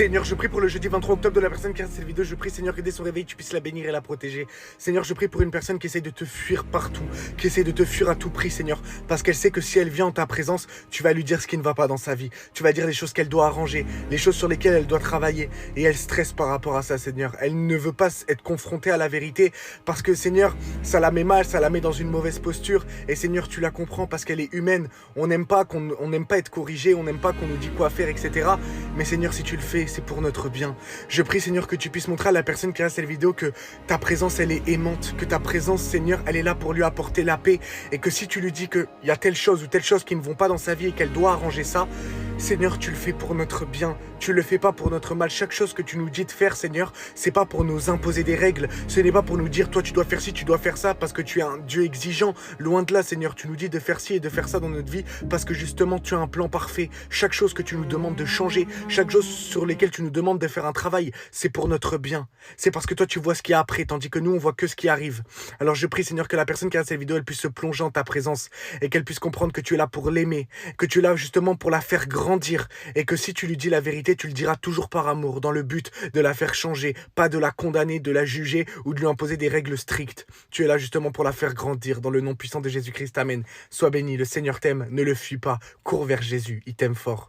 Seigneur, je prie pour le jeudi 23 octobre de la personne qui regarde cette vidéo. Je prie, Seigneur, que dès son réveil, tu puisses la bénir et la protéger. Seigneur, je prie pour une personne qui essaye de te fuir partout, qui essaye de te fuir à tout prix, Seigneur, parce qu'elle sait que si elle vient en ta présence, tu vas lui dire ce qui ne va pas dans sa vie. Tu vas dire les choses qu'elle doit arranger, les choses sur lesquelles elle doit travailler. Et elle stresse par rapport à ça, Seigneur. Elle ne veut pas être confrontée à la vérité parce que, Seigneur, ça la met mal, ça la met dans une mauvaise posture. Et Seigneur, tu la comprends parce qu'elle est humaine. On n'aime pas être corrigé, on n'aime pas qu'on nous dise quoi faire, etc. Mais Seigneur, si tu le fais, c'est pour notre bien. Je prie, Seigneur, que tu puisses montrer à la personne qui regarde cette vidéo que ta présence, elle est aimante, que ta présence, Seigneur, elle est là pour lui apporter la paix, et que si tu lui dis qu'il y a telle chose ou telle chose qui ne vont pas dans sa vie et qu'elle doit arranger ça, Seigneur, tu le fais pour notre bien, tu le fais pas pour notre mal. Chaque chose que tu nous dis de faire, Seigneur, c'est pas pour nous imposer des règles, ce n'est pas pour nous dire, toi, tu dois faire ci, tu dois faire ça, parce que tu es un Dieu exigeant. Loin de là, Seigneur, tu nous dis de faire ci et de faire ça dans notre vie, parce que justement, tu as un plan parfait. Chaque chose que tu nous demandes de changer, chaque chose sur lesquelles tu nous demandes de faire un travail, c'est pour notre bien. C'est parce que toi, tu vois ce qu'il y a après, tandis que nous, on voit que ce qui arrive. Alors je prie, Seigneur, que la personne qui regarde cette vidéo, elle puisse se plonger en ta présence, et qu'elle puisse comprendre que tu es là pour l'aimer, que tu es là justement pour la faire grandir, et que si tu lui dis la vérité, tu le diras toujours par amour, dans le but de la faire changer, pas de la condamner, de la juger ou de lui imposer des règles strictes. Tu es là justement pour la faire grandir, dans le nom puissant de Jésus-Christ. Amen. Sois béni, le Seigneur t'aime, ne le fuis pas, cours vers Jésus, il t'aime fort.